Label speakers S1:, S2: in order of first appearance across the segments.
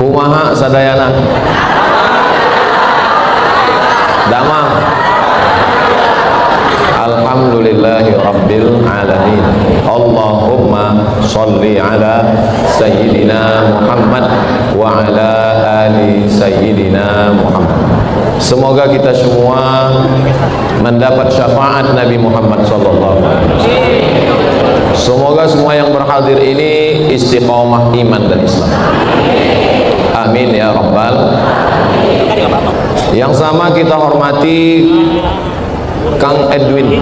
S1: Kumaha sadayana? Damang. Alhamdulillahi Rabbil Alamin. Allahumma salli ala Sayyidina Muhammad wa ala ali Sayyidina Muhammad. Semoga kita semua mendapat syafaat Nabi Muhammad sallallahu alaihi wasallam. Semoga semua yang berhadir ini istiqomah iman dan Islam. Amin ya Rabbal. Yang sama kita hormati Kang Edwin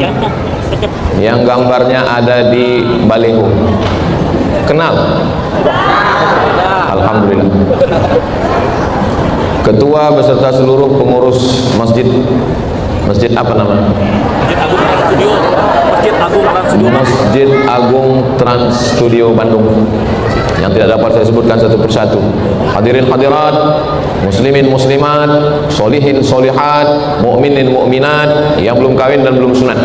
S1: yang gambarnya ada di baliho. Kenal? Alhamdulillah. Ketua beserta seluruh pengurus masjid. Masjid apa namanya? Masjid Agung Trans Studio Bandung, yang tidak dapat saya sebutkan satu persatu. Hadirin hadirat, muslimin muslimat, solihin solihat, mukminin mukminat yang belum kawin dan belum sunat.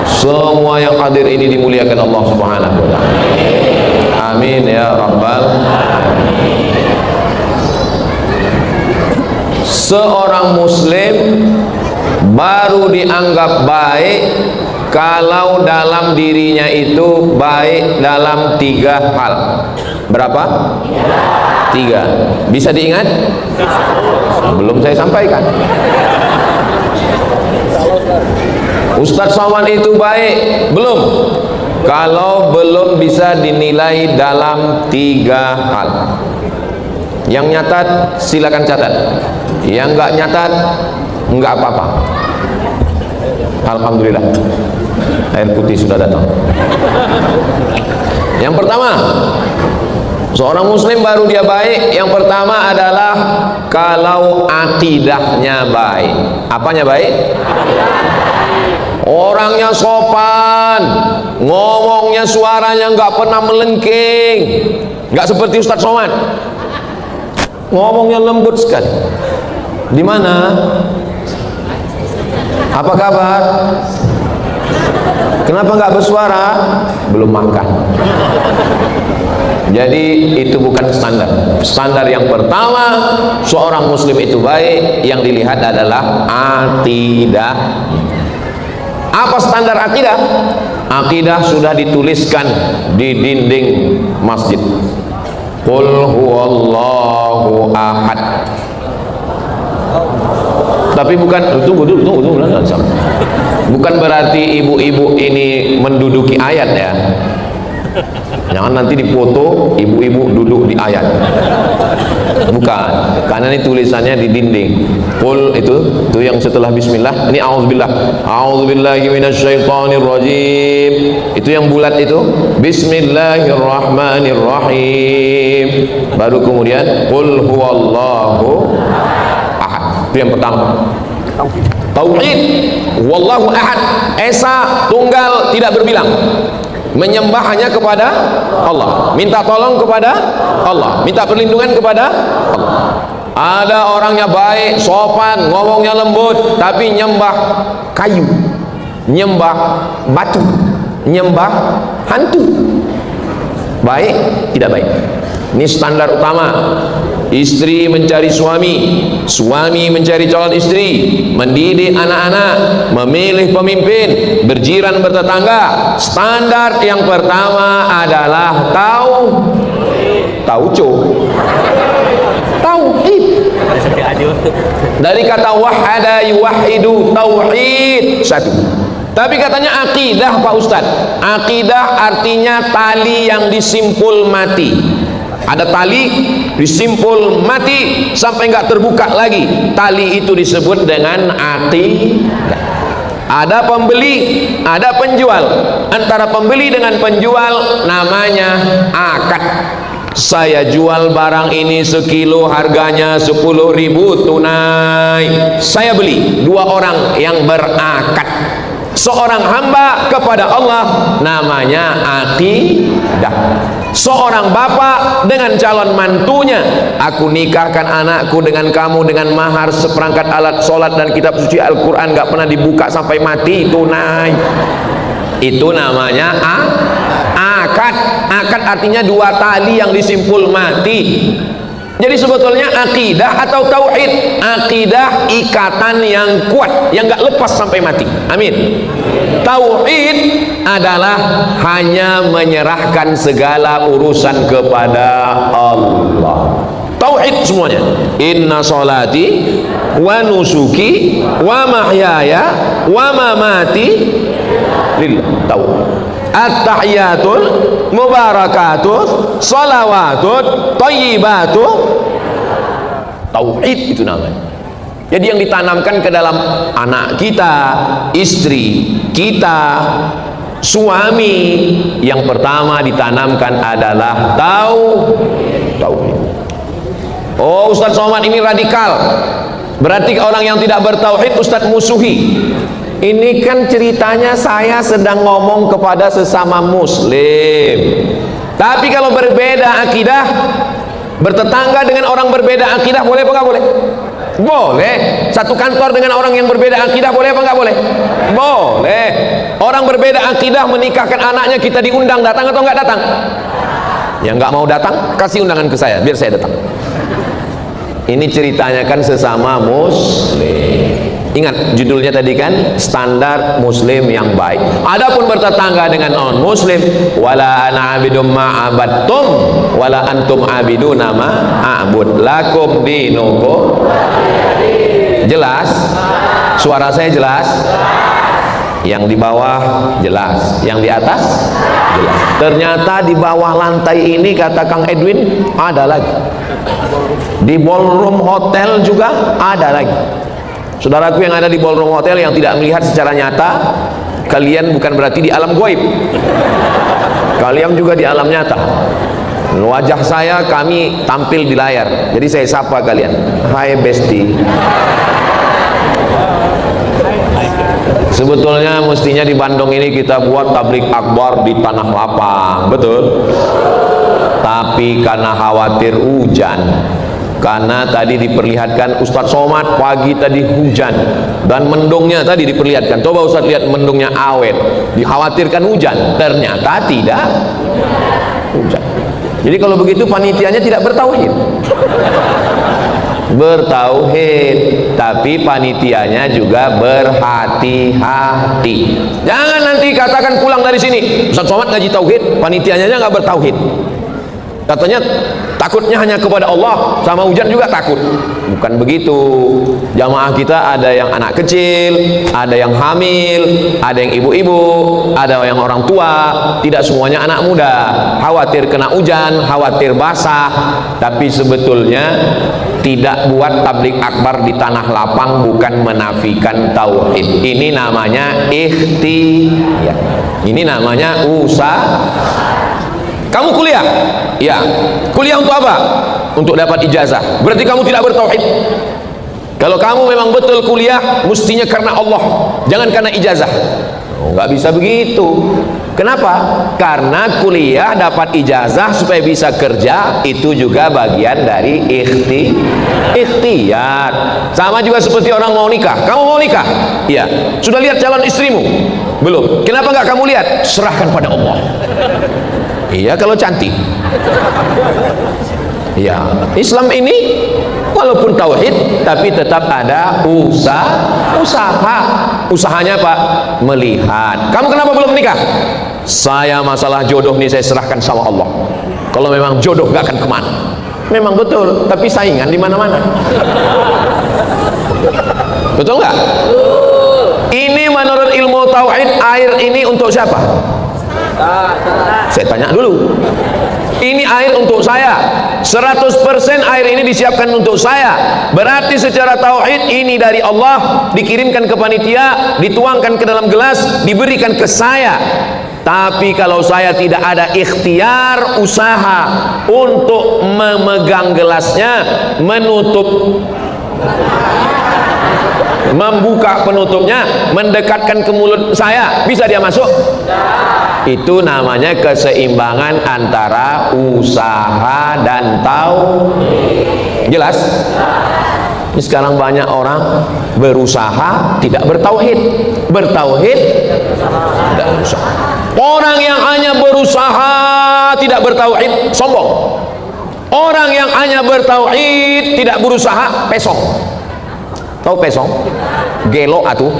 S1: Semua yang hadir ini dimuliakan Allah Subhanahu wa taala. Amin ya rabbal alamin. Seorang muslim baru dianggap baik kalau dalam dirinya itu baik dalam 3 hal. Berapa? 3. Bisa diingat? Belum saya sampaikan. Ustadz Somad itu baik? Belum. Kalau belum bisa dinilai dalam 3 hal. Yang nyatat silakan catat, yang nggak nyatat nggak apa-apa. Alhamdulillah, air putih sudah datang. Yang pertama, seorang muslim baru dia baik, yang pertama adalah kalau akidahnya baik. Apanya baik? Orangnya sopan, ngomongnya suaranya nggak pernah melengking, nggak seperti Ustadz Somad. Ngomongnya lembut sekali. Di mana? Apa kabar? Kenapa nggak bersuara? Belum makan. Jadi itu bukan standar. Standar yang pertama, seorang muslim itu baik, yang dilihat adalah akidah. Apa standar akidah? Akidah sudah dituliskan di dinding masjid. Qul huwallahu ahad. Tapi bukan, tunggu dulu. Bukan berarti ibu-ibu ini menduduki ayat ya. Jangan nanti dipoto ibu-ibu duduk di ayat. Bukan, karena ini tulisannya di dinding. Qul itu yang setelah bismillah. Ini auzubillah. Auzubillahi minasyaitonirrajim. Itu yang bulat itu. Bismillahirrahmanirrahim. Baru kemudian qul huwallahu ahad. Itu yang pertama. Tauhid. Wallahu ahad. Esa, tunggal, tidak berbilang. Menyembah hanya kepada Allah, minta tolong kepada Allah, minta perlindungan kepada Allah. Ada orangnya baik, sopan, ngomongnya lembut, tapi nyembah kayu, nyembah batu, nyembah hantu. Baik? Tidak baik. Ini standar utama. Istri mencari suami, suami mencari calon istri, mendidik anak-anak, memilih pemimpin, berjiran bertetangga. Standar yang pertama adalah tauhid. Dari kata wahada yuwahidu, tauhid, satu. Tapi katanya akidah Pak Ustadz. Akidah artinya tali yang disimpul mati. Ada tali disimpul mati sampai nggak terbuka lagi. Tali itu disebut dengan akidah. Ada pembeli, ada penjual. Antara pembeli dengan penjual namanya akad. Saya jual barang ini sekilo, harganya 10.000 tunai. Saya beli. 2 orang yang berakad. Seorang hamba kepada Allah namanya akidah. Seorang bapak dengan calon mantunya, aku nikahkan anakku dengan kamu dengan mahar seperangkat alat sholat dan kitab suci Al-Quran, gak pernah dibuka sampai mati, tunai. Itu namanya akad. Akad artinya 2 tali yang disimpul mati. Jadi sebetulnya akidah atau tauhid, akidah ikatan yang kuat yang gak lepas sampai mati. Amin. Tauhid adalah hanya menyerahkan segala urusan kepada Allah. Tauhid semuanya. Inna sholati wa nusuki wa mahyaya wa mamati lillah. Tauhid. At-tahiyatul mubarakatuh salawatut thayyibatuh, tauhid itu namanya. Jadi yang ditanamkan ke dalam anak kita, istri kita, suami, yang pertama ditanamkan adalah tauhid. Oh, Ustaz Somad ini radikal, berarti orang yang tidak bertauhid Ustaz musuhi. Ini kan ceritanya saya sedang ngomong kepada sesama muslim. Tapi kalau berbeda akidah, bertetangga dengan orang berbeda akidah, boleh apa nggak boleh? Boleh. Satu kantor dengan orang yang berbeda akidah, boleh apa nggak boleh? Boleh. Orang berbeda akidah menikahkan anaknya, kita diundang, datang atau nggak datang? Yang nggak mau datang, kasih undangan ke saya, biar saya datang. Ini ceritanya kan sesama muslim. Ingat judulnya tadi kan, standar muslim yang baik. Adapun bertetangga dengan non muslim, wala ana abidum ma abattum wala antum abiduna ma a'bud lakum dinukum. Jelas? Suara saya jelas? Yang di bawah jelas, yang di atas jelas. Ternyata di bawah lantai ini, kata Kang Edwin, ada lagi. Di ballroom hotel juga ada lagi. Saudaraku yang ada di ballroom hotel yang tidak melihat secara nyata, kalian bukan berarti di alam gaib. Kalian juga di alam nyata. Wajah saya kami tampil di layar. Jadi saya sapa kalian. Hai Besti. Sebetulnya mestinya di Bandung ini kita buat tablik akbar di tanah lapang, betul? Tapi karena khawatir hujan, karena tadi diperlihatkan Ustadz Somad pagi tadi hujan dan mendungnya tadi diperlihatkan. Coba Ustadz lihat mendungnya awet, dikhawatirkan hujan, ternyata tidak hujan. Jadi kalau begitu panitianya tidak bertauhid. Bertauhid, tapi panitianya juga berhati-hati. Jangan nanti katakan pulang dari sini, Ustadz Somad ngaji tauhid, panitianya aja nggak bertauhid. Katanya takutnya hanya kepada Allah, sama hujan juga takut. Bukan begitu. Jamaah kita ada yang anak kecil, ada yang hamil, ada yang ibu-ibu, ada yang orang tua. Tidak semuanya anak muda. Khawatir kena hujan, khawatir basah. Tapi sebetulnya tidak buat tablik akbar di tanah lapang bukan menafikan tauhid. Ini namanya ikhtiyar. Ini namanya usaha. Kamu kuliah? Ya. Kuliah untuk apa? Untuk dapat ijazah. Berarti kamu tidak bertauhid. Kalau kamu memang betul kuliah, mestinya karena Allah, jangan karena ijazah. Oh, nggak bisa begitu. Kenapa? Karena kuliah dapat ijazah supaya bisa kerja, itu juga bagian dari ikhtiyar. Sama juga seperti orang mau nikah. Kamu mau nikah? Iya. Sudah lihat calon istrimu? Belum. Kenapa nggak kamu lihat? Serahkan pada Allah. Iya, kalau cantik. Ya, Islam ini walaupun tauhid tapi tetap ada usaha. Usahanya apa? Melihat. Kamu kenapa belum menikah? Saya masalah jodoh nih saya serahkan sama Allah. Kalau memang jodoh gak akan kemana. Memang betul, tapi saingan di mana-mana. Betul nggak? Ini menurut ilmu tauhid, air ini untuk siapa? Saya tanya dulu. Ini air untuk saya, 100% air ini disiapkan untuk saya. Berarti secara tauhid ini dari Allah, dikirimkan ke panitia, dituangkan ke dalam gelas, diberikan ke saya. Tapi kalau saya tidak ada ikhtiar, usaha untuk memegang gelasnya, menutup, membuka penutupnya, mendekatkan ke mulut saya, bisa dia masuk? Itu namanya keseimbangan antara usaha dan tauhid. Jelas? Ini sekarang banyak orang berusaha tidak bertauhid, bertauhid tidak berusaha. Orang yang hanya berusaha tidak bertauhid sombong. Orang yang hanya bertauhid, tidak berusaha, pesong. Tahu pesong? Gelo atuh.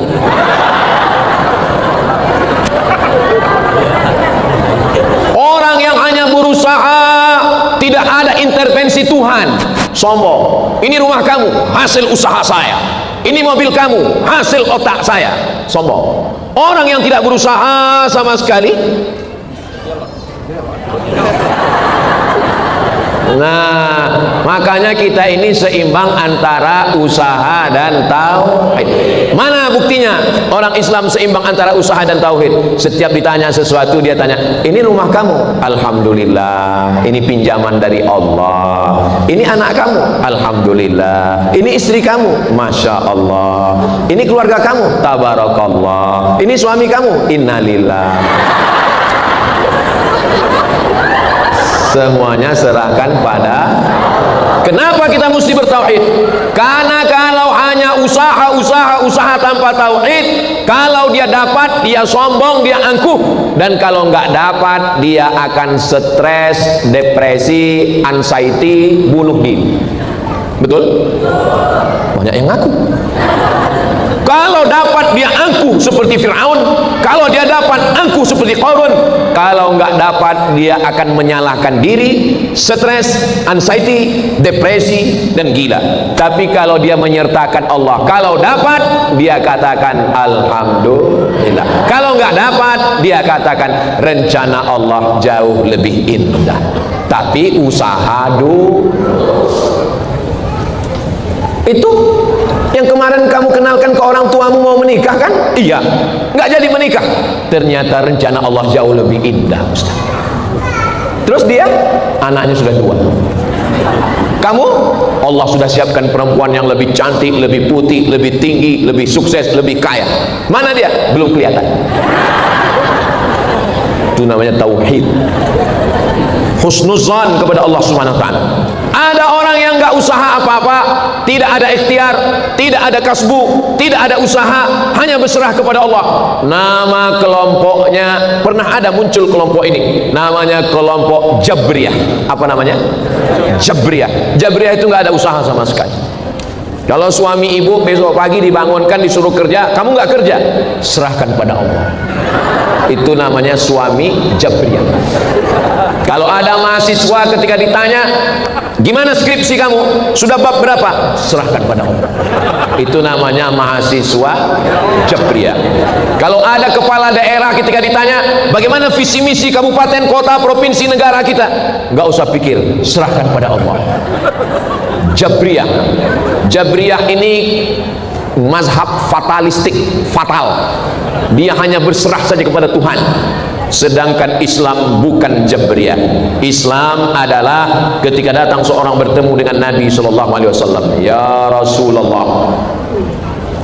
S1: Orang yang hanya berusaha, tidak ada intervensi Tuhan, sombong. Ini rumah kamu, hasil usaha saya. Ini mobil kamu, hasil otak saya, sombong. Orang yang tidak berusaha sama sekali. Nah, makanya kita ini seimbang antara usaha dan tauhid. Mana buktinya orang Islam seimbang antara usaha dan tauhid? Setiap ditanya sesuatu dia tanya, ini rumah kamu? Alhamdulillah. Ini pinjaman dari Allah. Ini anak kamu? Alhamdulillah. Ini istri kamu? Masya Allah. Ini keluarga kamu? Tabarakallah. Ini suami kamu? Innalillah. Semuanya serahkan pada. Kenapa kita mesti bertauhid? Karena kalau hanya usaha tanpa tauhid, kalau dia dapat dia sombong, dia angkuh, dan kalau nggak dapat dia akan stres, depresi, anxiety, bunuh diri. Betul? Banyak yang ngaku. Kalau dapat dia angkuh seperti Fir'aun, kalau dia dapat angkuh seperti Qarun, kalau nggak dapat dia akan menyalahkan diri, stres, anxiety, depresi, dan gila. Tapi kalau dia menyertakan Allah, kalau dapat dia katakan Alhamdulillah. Kalau nggak dapat dia katakan rencana Allah jauh lebih indah. Tapi usaha dulu. Itu yang kemarin kamu kenalkan ke orang tuamu mau menikah kan? Iya, nggak jadi menikah. Ternyata rencana Allah jauh lebih indah, Ustaz. Terus dia anaknya sudah 2. Kamu, Allah sudah siapkan perempuan yang lebih cantik, lebih putih, lebih tinggi, lebih sukses, lebih kaya. Mana dia? Belum kelihatan. Itu namanya tauhid. Husnuzan kepada Allah Subhanahu wa taala. Ada orang yang nggak usaha apa-apa, tidak ada ikhtiar, tidak ada kasbu, tidak ada usaha, hanya berserah kepada Allah. Nama kelompoknya, pernah ada muncul kelompok ini, namanya kelompok Jabriyah. Apa namanya? Jabriyah. Jabriyah itu nggak ada usaha sama sekali. Kalau suami ibu besok pagi dibangunkan disuruh kerja, kamu nggak kerja, serahkan pada Allah. Itu namanya suami Jabriyah. Kalau ada mahasiswa ketika ditanya, gimana skripsi kamu? Sudah bab berapa? Serahkan pada Allah. Itu namanya mahasiswa Jabriyah. Kalau ada kepala daerah ketika ditanya, bagaimana visi misi kabupaten, kota, provinsi, negara kita? Nggak usah pikir, serahkan pada Allah. Jabriyah. Jabriyah ini mazhab fatalistik, fatal. Dia hanya berserah saja kepada Tuhan. Sedangkan Islam bukan Jabriyah. Islam adalah ketika datang seorang bertemu dengan Nabi SAW, ya Rasulullah,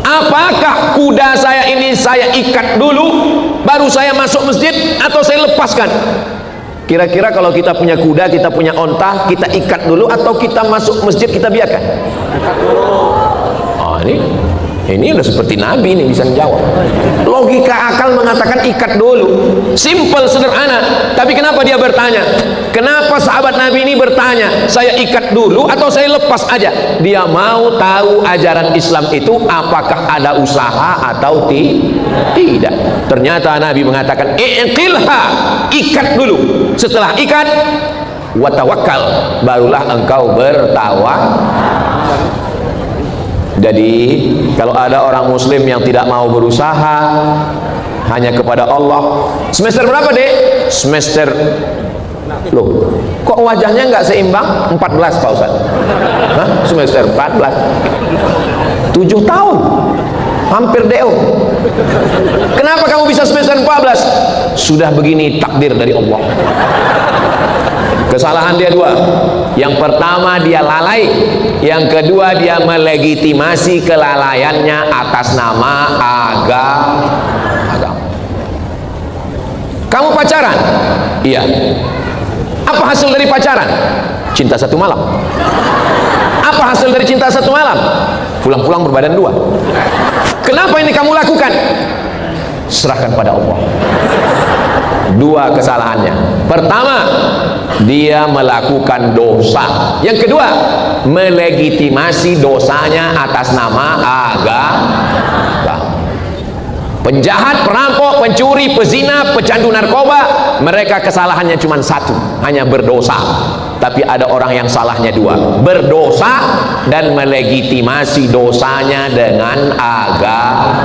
S1: apakah kuda saya ini saya ikat dulu baru saya masuk masjid atau saya lepaskan? Kira-kira kalau kita punya kuda, kita punya onta, kita ikat dulu atau kita masuk masjid kita biarkan? Oh, ini udah seperti Nabi, ini bisa menjawab. Logika akal mengatakan ikat dulu, simple, sederhana. Tapi kenapa dia bertanya? Kenapa sahabat Nabi ini bertanya, saya ikat dulu atau saya lepas aja? Dia mau tahu ajaran Islam itu apakah ada usaha atau tidak. Ternyata Nabi mengatakan, iqilha, ikat dulu. Setelah ikat, watawakkal, barulah engkau bertawakal. Jadi kalau ada orang muslim yang tidak mau berusaha hanya kepada Allah, semester berapa dek? Semester, loh kok wajahnya nggak seimbang? 14 Pak Ustaz. Hah? Semester 14, 7 tahun, hampir DO. Kenapa kamu bisa semester 14? Sudah begini takdir dari Allah. Kesalahan dia 2. Yang pertama dia lalai, yang kedua dia melegitimasi kelalaiannya atas nama agama. Kamu pacaran? Iya. Apa hasil dari pacaran? Cinta 1 malam. Apa hasil dari cinta 1 malam? Pulang-pulang berbadan 2. Kenapa ini kamu lakukan? serahkan pada Allah. Dua kesalahannya. Pertama, dia melakukan dosa. Yang kedua, melegitimasi dosanya atas nama agama. Penjahat, perampok, pencuri, pezina, pecandu narkoba, mereka kesalahannya cuma satu, hanya berdosa. Tapi ada orang yang salahnya dua, berdosa dan melegitimasi dosanya dengan agama.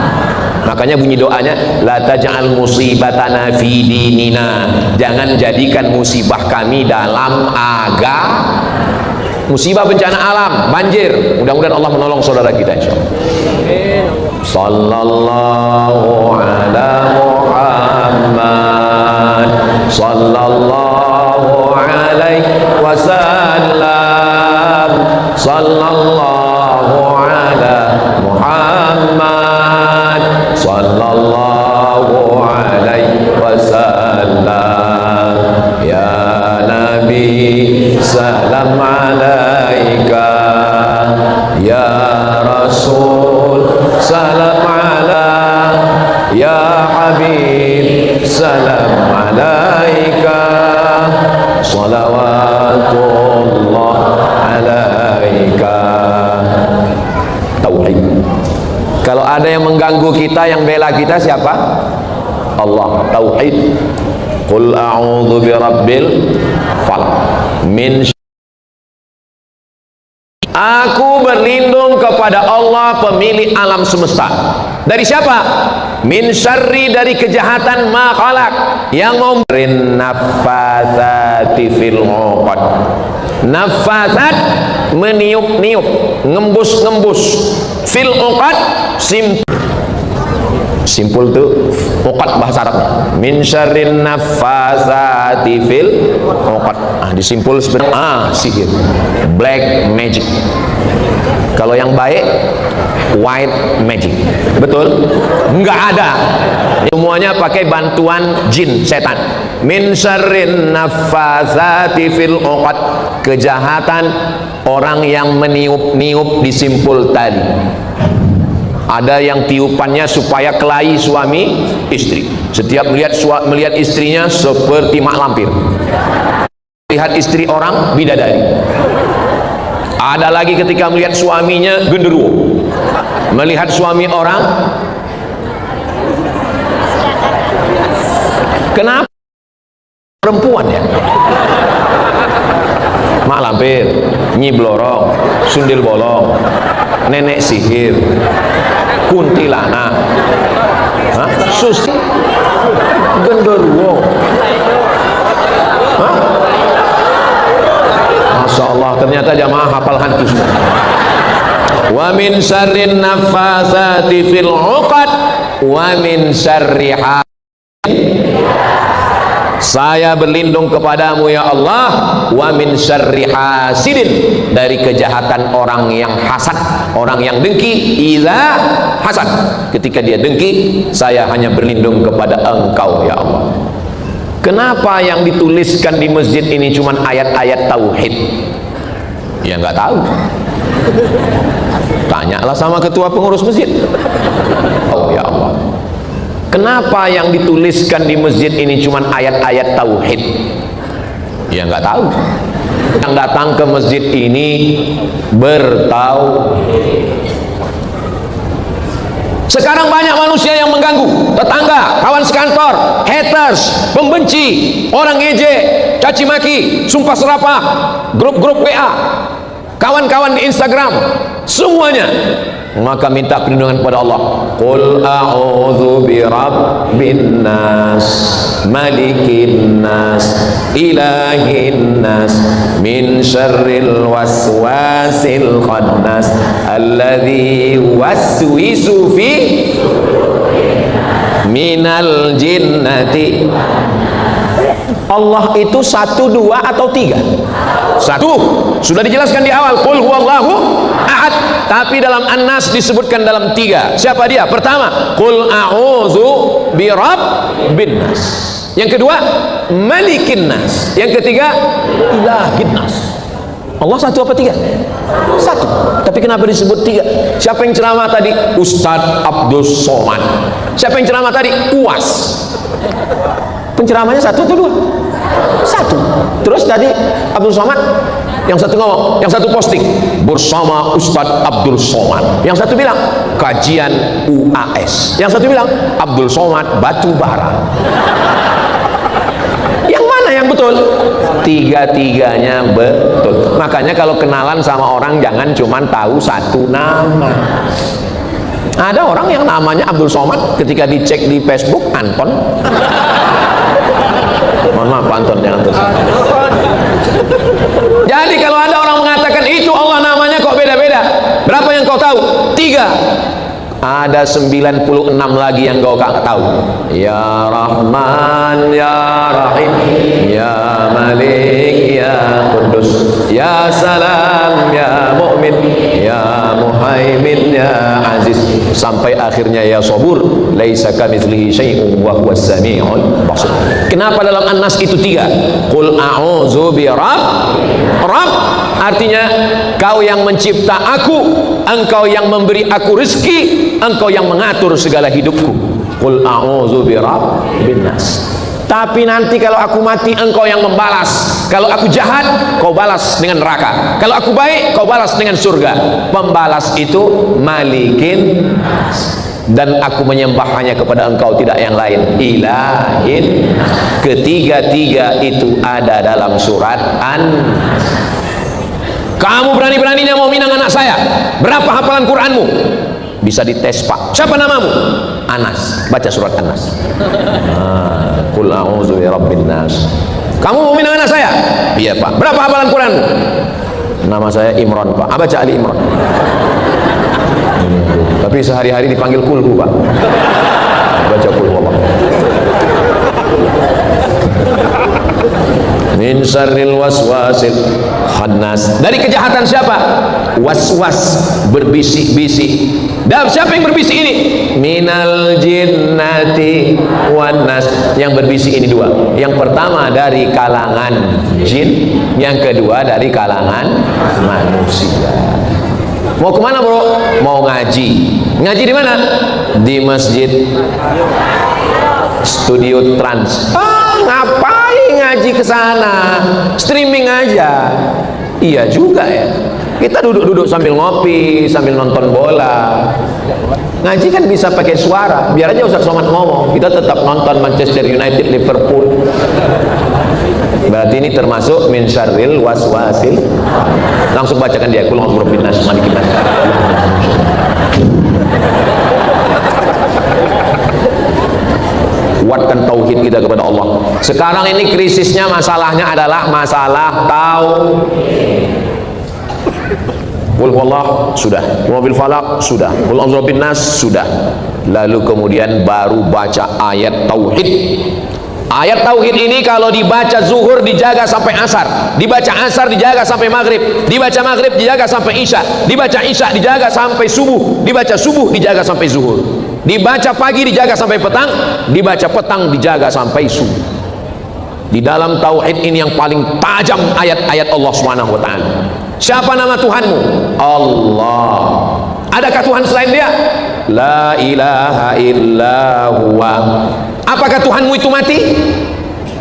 S1: Makanya bunyi doanya, la taj'al musibatana fi dinina, jangan jadikan musibah kami dalam agama. Musibah bencana alam, banjir, mudah-mudahan Allah menolong saudara kita insyaallah. Sallallahu ala Muhammad sallallahu alaihi wasallam, sallallahu ala Muhammad sallallahu alaihi wasallam. Ya Nabi salam alaika, ya Rasul salam ala, ya Habib salam alaika, salawatullah alaika. Tauhid. Kalau ada yang mengganggu kita, yang bela kita siapa? Allah. Tauhid. Qul a'udzu birabbil falaq min, aku berlindung kepada Allah pemilik alam semesta. Dari siapa? Min syarri, dari kejahatan ma khalaq, yang memberi naffatsati fil 'uqad. Naffatsat, meniup-niup, ngembus-ngembus, fil 'uqad, simpul tuh uqad bahasa Arabnya. Min syarrin naffatsati fil 'uqad. Disimpul seperti sihir, black magic. Kalau yang baik white magic. Betul? Enggak ada. Semuanya pakai bantuan jin, setan. Min syarrin naffatsati fil 'uqad, kejahatan orang yang meniup-niup disimpul tali. Ada yang tiupannya supaya kelahi suami istri. Setiap melihat istrinya seperti mak lampir. Lihat istri orang bidadari. Ada lagi ketika melihat suaminya genderuwo. Melihat suami orang, kenapa perempuan ya? Mak lampir, nyi blorong, sundil bolong, nenek sihir, kuntilanak, sus, genderuwo. Masya Allah, ternyata jamaah hafal hantu semua. Wa min syarrin naffatsati fil 'uqad wa min syarri saya berlindung kepadamu ya Allah, wa min syarri hasidin, dari kejahatan orang yang hasad, orang yang dengki. Idza hasad, ketika dia dengki, saya hanya berlindung kepada Engkau ya Allah. Kenapa yang dituliskan di masjid ini cuma ayat-ayat tauhid? Ya nggak tahu. Tanyalah sama ketua pengurus masjid. Oh ya Allah, kenapa yang dituliskan di masjid ini cuma ayat-ayat tauhid? Ya nggak tahu. Yang datang ke masjid ini bertauhid. Sekarang banyak manusia yang mengganggu tetangga, kawan sekantor, haters, pembenci, orang ngejek, caci maki, sumpah serapah, grup-grup WA, kawan-kawan di Instagram, semuanya. Maka minta perlindungan kepada Allah. Qul a'udzu birabbin nas, malikin nas, ilahin nas, min syarril waswasil khannas, alladzi waswisu fi minal jinnati. Allah itu satu, dua, atau tiga? Satu, sudah dijelaskan di awal, qul huwallahu ahad. Tapi dalam An-Nas disebutkan dalam tiga. Siapa dia? Pertama, qul a'udzu birabbin nas. Yang kedua, malikin nas. Yang ketiga, ilahin nas. Allah satu apa tiga? Satu. Tapi kenapa disebut tiga? Siapa yang ceramah tadi? Ustadz Abdul Somad. Siapa yang ceramah tadi? UAS. Penceramahnya satu atau dua? Satu. Terus tadi Abdul Somad, yang satu ngomong, yang satu posting bersama Ustadz Abdul Somad, yang satu bilang kajian UAS, yang satu bilang Abdul Somad batu bara. Yang mana yang betul? Tiga-tiganya betul. Makanya kalau kenalan sama orang jangan cuman tahu satu nama. Ada orang yang namanya Abdul Somad, ketika dicek di Facebook Anton. Mohon maaf Pak Anton, jangan terus. Jadi kalau ada orang mengatakan itu Allah namanya kok beda-beda, berapa yang kau tahu? 3. Ada 96 lagi yang kau gak tahu. Ya Rahman, Ya Rahim, Ya Malik, Ya Kudus, Ya Salam, Ya Mu'min, Ya Muhaimin, Ya Aziz, sampai akhirnya Ya Sabur, laisa kamitslihi syai'un wa huwas sami'ul basir. Kenapa dalam An-Nas itu 3? Qul a'udzu bi Rabb, artinya kau yang mencipta aku, engkau yang memberi aku rezeki, engkau yang mengatur segala hidupku. Qul a'udzu bi rabbin nas. Tapi nanti kalau aku mati, engkau yang membalas. Kalau aku jahat, kau balas dengan neraka. Kalau aku baik, kau balas dengan surga. Pembalas itu malikin nas. Dan aku menyembah hanya kepada engkau, tidak yang lain. Ilahin. Ketiga-tiga itu ada dalam surat An-Nas. Kamu berani-beraninya mau minang anak saya, berapa hafalan Quranmu? Bisa dites Pak. Siapa namamu? Anas. Baca surat Anas. Qul a'udzu bi rabbin nas. Kamu mau minang anak saya? Iya Pak. Berapa hafalan Quranmu? Nama saya Imran Pak. Baca Ali Imran. Tapi sehari-hari dipanggil kulhu Pak. Baca kulhu Allah. Min syarril waswasil khannas. Dari kejahatan siapa? Was-was, berbisik-bisik. Dan siapa yang berbisik ini? Minal jinnati wan nas. Yang berbisik ini 2. Yang pertama dari kalangan jin, yang kedua dari kalangan manusia. Mau kemana bro? Mau ngaji. Ngaji di mana? Di masjid Studio Trans. Ngapain ngaji ke sana? Streaming aja. Iya juga ya. Kita duduk-duduk sambil ngopi, sambil nonton bola. Ngaji kan bisa pakai suara. Biar aja Ustaz Somad ngomong, kita tetap nonton Manchester United Liverpool. Berarti ini termasuk min syarril waswasil. Langsung bacakan dia, qul a'udzu birabbin nas, malikin nas. Kuatkan tauhid kita kepada Allah. Sekarang ini krisisnya, masalahnya adalah masalah tauhid. Qul huwallah sudah, qul bil falaq sudah, qul a'udzu birabbin nas sudah. Lalu kemudian baru baca ayat tauhid. Ayat tauhid ini kalau dibaca zuhur dijaga sampai asar, dibaca asar dijaga sampai maghrib, dibaca maghrib dijaga sampai isya, dibaca isya dijaga sampai subuh, dibaca subuh dijaga sampai zuhur, dibaca pagi dijaga sampai petang, dibaca petang dijaga sampai subuh. Di dalam tauhid ini yang paling tajam ayat-ayat Allah Subhanahu wa taala. Siapa nama Tuhanmu? Allah. Adakah Tuhan selain Dia? La ilaha illa huwa. Apakah Tuhanmu itu mati?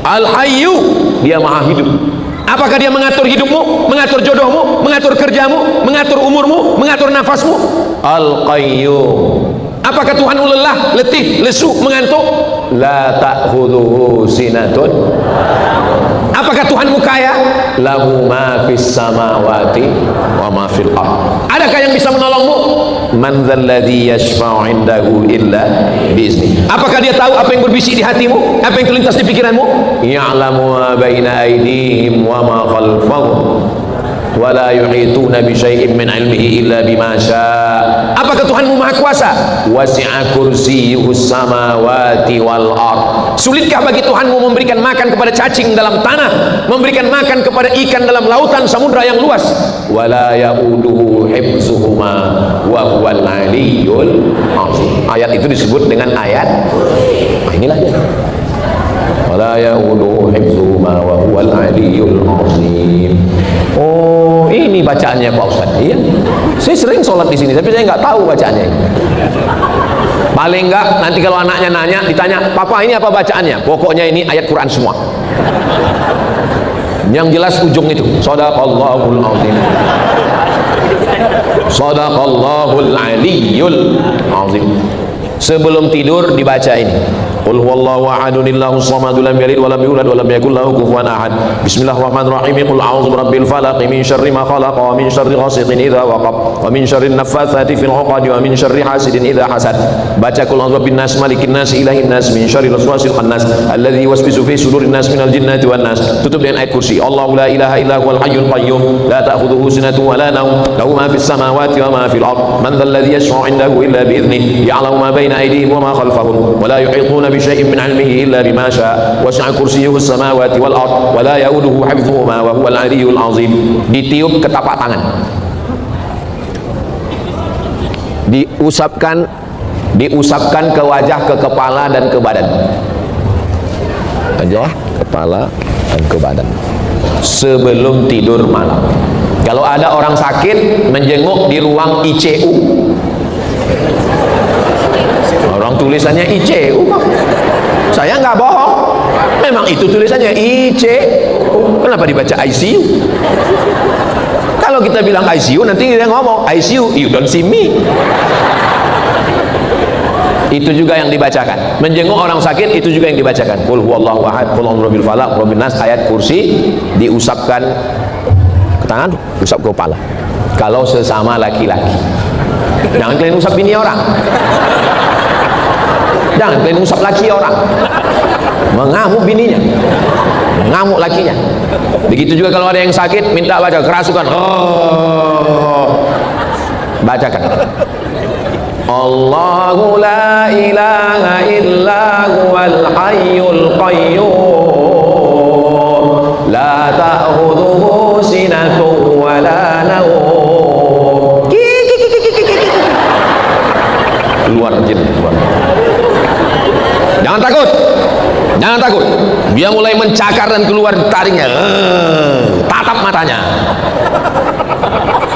S1: Al-Hayyu, Dia maha hidup. Apakah Dia mengatur hidupmu, mengatur jodohmu, mengatur kerjamu, mengatur umurmu, mengatur nafasmu? Al-Qayyum. Apakah Tuhanmu lelah, letih, lesu, mengantuk? La ta'khudhuhu sinatun. Apakah Tuhanmu kaya? Lahu ma fis samawati wa ma fil ardh. Adakah yang bisa menolongmu? Man dzalladzi yashfa'u 'indahu illa bi'izni. Apakah Dia tahu apa yang berbisik di hatimu, apa yang terlintas di pikiranmu? Ya'lamu ma baina aydihim wa ma khalfahum wa la yuhituna bi syai'in min 'ilmihi illa bima syaa. Apakah Tuhanmu maha kuasa? Wasi'a kursiyyuhus samawati wal ardh. Sulitkah bagi Tuhanmu memberikan makan kepada cacing dalam tanah, memberikan makan kepada ikan dalam lautan samudra yang luas? Wala ya'uduhu hifzuhuma wa huwal 'aliyyul 'azim. Ayat itu disebut dengan ayat. Inilah dia. Wala ya'uduhu hifzuhuma wa huwal 'aliyyul 'azim. Oh, ini bacaannya Pak Ustaz. Iya, saya sering sholat di sini, tapi saya nggak tahu bacaannya. Paling enggak nanti kalau anaknya nanya, ditanya, Papa ini apa bacaannya? Pokoknya ini ayat Quran semua. Yang jelas ujung itu, Shadaqallahul azim. Shadaqallahul aliyyul azim. Sebelum tidur dibaca ini. Qul huwallahu ahadun Allahus samadul lam yalid wa lam yulad wa lam yakul lahu kufuwan ahad. Bismillahirrahmanirrahim. Qul a'udzu birabbil falaq min syarri ma khalaq wa min syarri ghasiqin idza waqab wa min syarri naffatsati fil 'uqad wa min syarri hasidin idza hasad. Baca qul a'udzu birabbin nas malikin nas ilahin nas min syarri waswasil khannas alladzi yuwaswisu fi sudurin nas minal jinnati wan nas. Tutup dengan ayat kursi. Allahu la ilaha illa huwal hayyul qayyum la ta'khudhuhu sinatun wa la nawm lahu ma fis samawati wa ma fil ard man dhal ladzi yashfa'u 'indahu illa bi idhnihi ya'lamu ma bayna aydihim wa ma khalfahum wa la yuhituna بشيء من علمه إلا بما شاء وسع كرسيه السماوات والأرض ولا يؤوده حفظهما وهو العلي العظيم. Ditiup ke tapak tangan, diusapkan ke wajah, ke kepala dan ke badan. Wajah, kepala dan ke badan sebelum tidur malam. Kalau ada orang sakit menjenguk di ruang ICU, orang tulisannya ICU, saya nggak bohong, memang itu tulisannya ICU. Kenapa dibaca ICU? Kalau kita bilang ICU, nanti dia ngomong ICU, you don't see me. Itu juga yang dibacakan. Menjenguk orang sakit itu juga yang dibacakan. Qul huwallahu ahad, qul a'udzu birabbil falaq, rabbin nas, ayat kursi diusapkan ke tangan, usap ke kepala. Kalau sesama laki-laki, jangan kalian usap bini orang. Jangan kalian usap laki orang, mengamuk bininya, mengamuk lakinya. Begitu juga kalau ada yang sakit, minta baca kerasukan, bacakan Allahu la ilaha illa huwal hayyul qayyum la ta'khudhuhu sinatun wa la nawm. Keluar jin, keluar. Jangan takut, jangan takut. Dia mulai mencakar dan keluar taringnya, tatap matanya.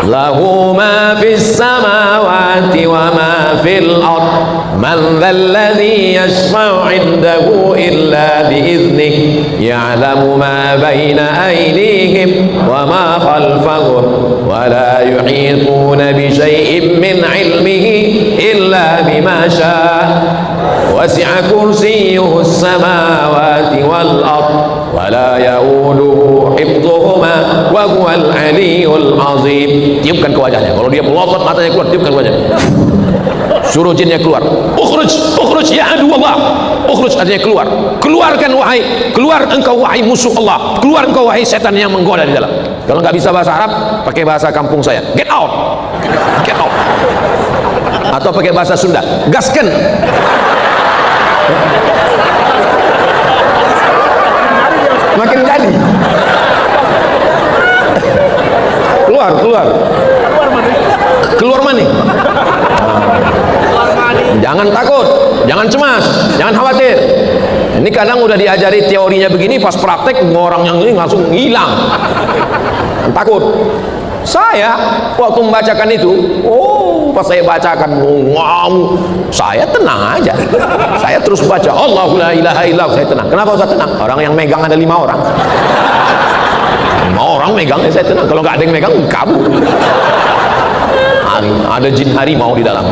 S1: Lahu ma fis samawati wa ma fil ard man dhal ladzi yashfa'u 'indahu illa bi idhnihi ya'lamu ma baina aydihim wa ma khalfahum wa la yuhituna bi syai'in min 'ilmihi illa bima syaa wasi'a kursiyyuhu as-samawati wal ard wa la ya'uduhu hifdhuhuma wa huwal 'aliyyul 'azim. Tiupkan ke wajahnya. Kalau dia melotot matanya keluar, tiupkan ke wajahnya. Suruh jinnya keluar. Ukhruj, ukhruj ya adu Allah. Ukhruj artinya keluar. Keluarkan wahai, keluar engkau wahai musuh Allah. Keluar engkau wahai setan yang menggoda di dalam. Kalau nggak bisa bahasa Arab, pakai bahasa kampung saya. Get out. Get out. Atau pakai bahasa Sunda. Gasken. Makin jadi. Keluar mana? Jangan takut, jangan cemas, jangan khawatir. Ini kadang udah diajari teorinya begini, pas praktek orang yang ini langsung hilang. Takut. Saya waktu membacakan itu, pas saya bacakan, saya tenang aja. Saya terus baca Allahu la ilaha illallah, saya tenang. Kenapa saya tenang? Orang yang megang ada 5 orang. 5 orang megang, saya tenang. Kalau nggak ada yang megang, kabur. Ada jin harimau di dalam.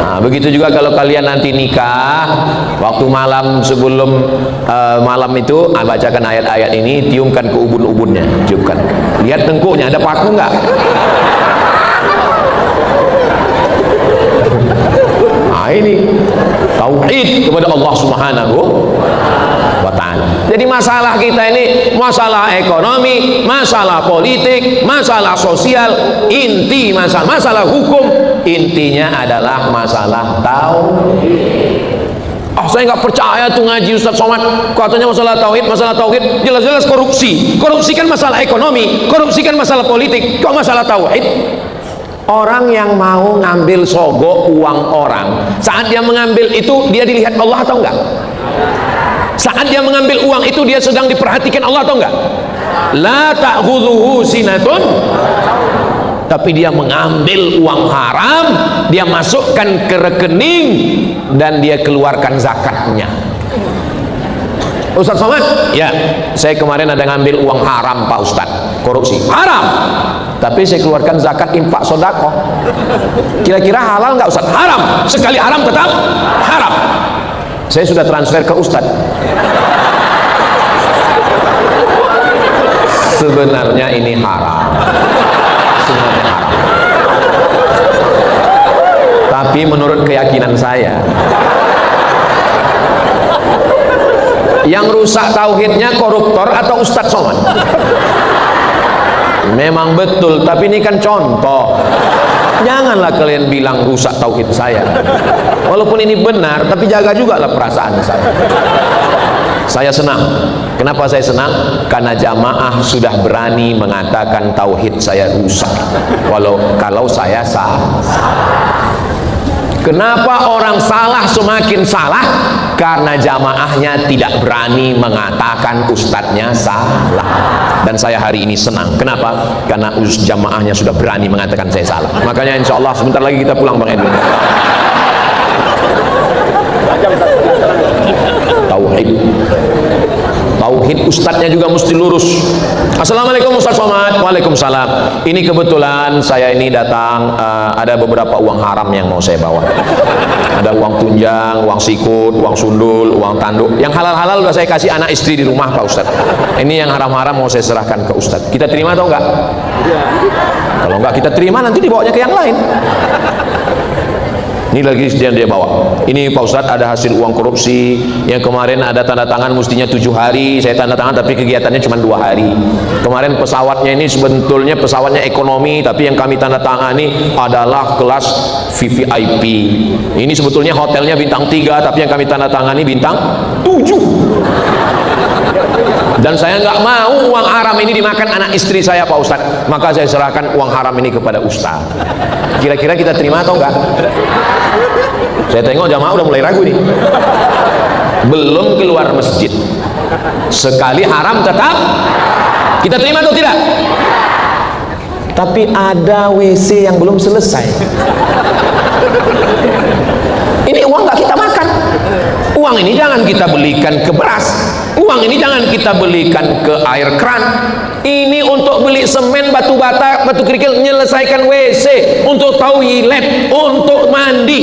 S1: Nah, begitu juga kalau kalian nanti nikah, waktu malam sebelum malam itu, bacakan ayat-ayat ini, tiumkan ke ubun-ubunnya, tiupkan. Lihat tengkuknya, ada paku nggak? Nah, ini tauhid kepada Allah Subhanahu wa ta'ala. Jadi masalah kita ini masalah ekonomi, masalah politik, masalah sosial, inti masalah hukum, intinya adalah masalah tauhid. Saya nggak percaya tuh ngaji Ustaz Somad, katanya masalah tauhid, jelas-jelas korupsi. Korupsi kan masalah ekonomi, korupsi kan masalah politik, kok masalah tauhid? Orang yang mau ngambil sogok uang orang, saat dia mengambil itu dia dilihat Allah atau enggak? Saat dia mengambil uang itu dia sedang diperhatikan Allah atau enggak? la ta'khudhuhu sinatun, tapi dia mengambil uang haram, dia masukkan ke rekening dan dia keluarkan zakatnya. Ustaz Somad, ya, saya kemarin ada ngambil uang haram Pak Ustaz, korupsi, haram, tapi saya keluarkan zakat infak sodako. Kira-kira halal nggak Ustaz? Haram, sekali haram tetap haram. Saya sudah transfer ke Ustaz. Sebenarnya ini haram, sebenarnya haram, tapi menurut keyakinan saya, yang rusak tauhidnya koruptor atau Ustadz Somad? Memang betul, tapi ini kan contoh. Janganlah kalian bilang rusak tauhid saya. Walaupun ini benar, tapi jaga juga lah perasaan saya. Saya senang. Kenapa saya senang? Karena jamaah sudah berani mengatakan tauhid saya rusak. Kalau saya salah. Kenapa orang salah semakin salah? Karena jamaahnya tidak berani mengatakan ustadznya salah. Dan saya hari ini senang. Kenapa? Karena jamaahnya sudah berani mengatakan saya salah. Makanya insya Allah sebentar lagi kita pulang Bang Edwin. Tauhid ustadznya juga mesti lurus. Assalamualaikum Ustaz Somad. Waalaikumsalam. Ini kebetulan saya ini datang, ada beberapa uang haram yang mau saya bawa. Ada uang tunjang, uang sikut, uang sundul, uang tanduk. Yang halal-halal sudah saya kasih anak istri di rumah Pak Ustaz. Ini yang haram-haram mau saya serahkan ke Ustaz. Kita terima atau enggak? Kalau enggak kita terima, nanti dibawanya ke yang lain. Ini lagi yang dia bawa. Ini Pak Ustadz ada hasil uang korupsi yang kemarin ada tanda tangan mestinya 7 hari, saya tanda tangan tapi kegiatannya cuma 2 hari. Kemarin pesawatnya ini sebetulnya pesawatnya ekonomi, tapi yang kami tanda tangani adalah kelas VVIP. Ini sebetulnya hotelnya bintang 3, tapi yang kami tanda tangani bintang 7. Dan saya nggak mau uang haram ini dimakan anak istri saya Pak Ustadz, maka saya serahkan uang haram ini kepada Ustadz. Kira-kira kita terima atau enggak? Saya tengok jamaah udah mulai ragu nih. Belum keluar masjid, sekali haram tetap kita terima atau tidak? Tapi ada WC yang belum selesai. Ini uang nggak kita makan. Uang ini jangan kita belikan ke beras. Uang ini jangan kita belikan ke air keran. Ini untuk beli semen, batu bata, batu kerikil, menyelesaikan WC, untuk toilet, untuk mandi.